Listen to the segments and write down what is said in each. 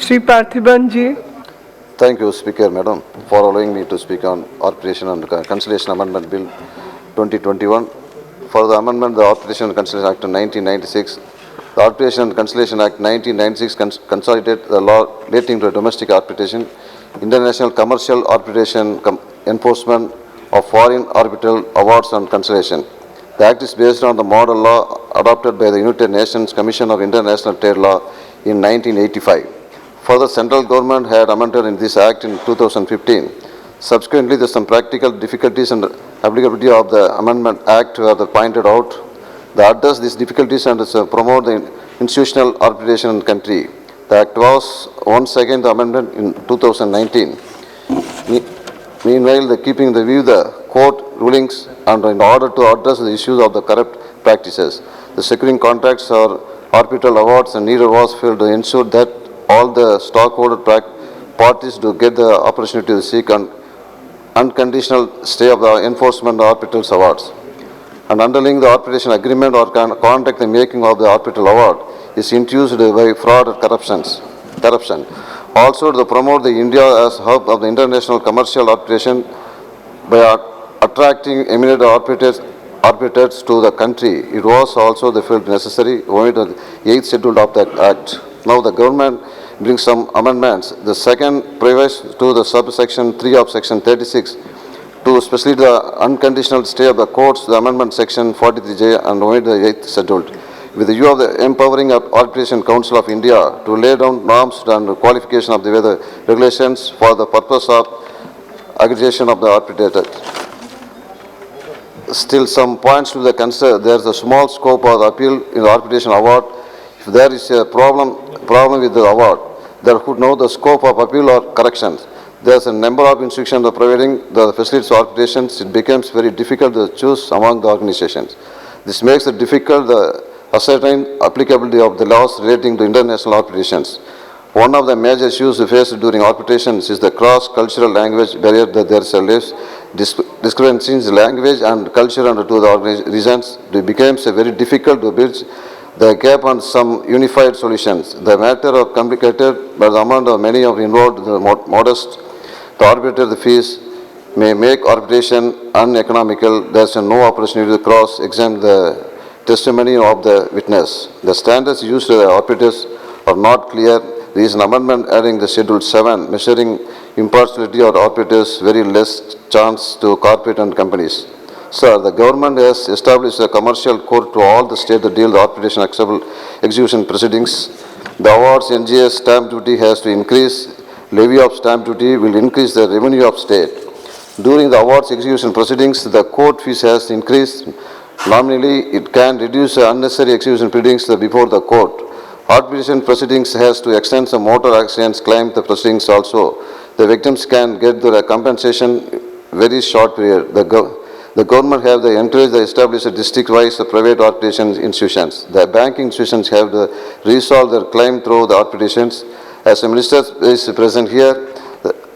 Sri Parthiban ji. Thank you, Speaker, Madam, for allowing me to speak on Arbitration and Conciliation Amendment Bill 2021. For the amendment, the Arbitration and Conciliation Act of 1996, the Arbitration and Conciliation Act 1996 consolidated the law relating to domestic arbitration, international commercial arbitration, enforcement of foreign arbitral awards and conciliation. The Act is based on the model law adopted by the United Nations Commission of International Trade Law in 1985. Further, central government had amended in this Act in 2015. Subsequently, there are some practical difficulties and applicability of the Amendment Act were pointed out. To address these difficulties and promote the institutional arbitration in the country, the Act was once again the amendment in 2019. Meanwhile, keeping the view the court rulings and in order to address the issues of the corrupt practices, the securing contracts or arbitral awards and neither was filled to ensure that all the stockholder parties do get the opportunity to seek an unconditional stay of the enforcement of arbitral awards. And underlying the arbitration agreement or contract, the making of the arbitral award is induced by fraud or corruption. Also, to promote the India as hub of the international commercial arbitration by attracting eminent arbitrators to the country, it was also felt necessary to omit the 8th schedule of that Act. Now the government brings some amendments. The second provides to the subsection 3 of section 36 to especially the unconditional stay of the courts, the amendment section 43J and omit the 8th schedule. With the view of the empowering of Arbitration Council of India to lay down norms and qualification of the weather regulations for the purpose of aggregation of the arbitrator. Still some points to the consider. There is a small scope of the appeal in the arbitration award. If there is a problem with the award, there could know the scope of appeal or corrections. There is a number of institutions providing the facilities of arbitrations. It becomes very difficult to choose among the organizations. This makes it difficult to ascertain applicability of the laws relating to international arbitrations. One of the major issues faced during arbitrations is the cross-cultural language barrier that there is a discrepancies in language and culture and to the reasons. It becomes very difficult to bridge the gap on some unified solutions. The matter of complicated, but the amount of many of involved modest. To arbitrate the fees may make arbitration uneconomical. There is no opportunity to cross-examine the testimony of the witness. The standards used by the arbitrators are not clear. There is an amendment adding the Schedule 7, measuring impartiality of arbitrators, very less chance to corporate and companies. Sir, the government has established a commercial court to all the states that deal with arbitration acceptable execution proceedings. The awards NGS stamp duty has to increase. Levy of stamp duty will increase the revenue of state. During the awards execution proceedings, the court fees has increased. Nominally, it can reduce unnecessary execution proceedings before the court. Arbitration proceedings has to extend some motor accidents claim the proceedings also. The victims can get the compensation very short period. The government have encouraged the established district-wise private arbitration institutions. The banking institutions have resolved their claim through the arbitrations. As the minister is present here,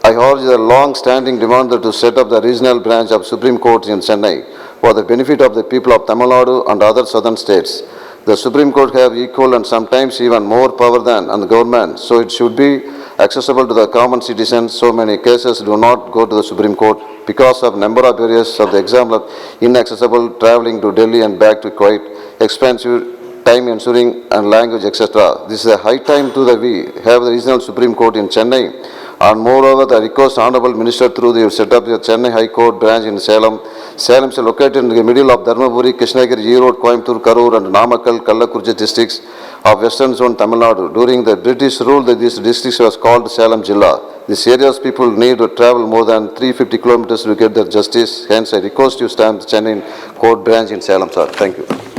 I urge the long-standing demand to set up the regional branch of Supreme Court in Chennai for the benefit of the people of Tamil Nadu and other southern states. The Supreme Court have equal and sometimes even more power than the government, so it should be accessible to the common citizens. So many cases do not go to the Supreme Court because of number of barriers of the example inaccessible, traveling to Delhi and back to quite expensive, time ensuring and language, etc. This is a high time to we have the regional Supreme Court in Chennai. And moreover, the request Honorable Minister through the set up the Chennai High Court branch in Salem. Salem is located in the middle of Dharmaburi, Krishnagiri, Erode, Coimbatore, Karur and Namakkal, Kallakurchi districts of Western Zone, Tamil Nadu. During the British rule, this district was called Salem Jilla. This area's people need to travel more than 350 kilometers to get their justice. Hence, I request you stamp the Chennai Court branch in Salem, sir. Thank you.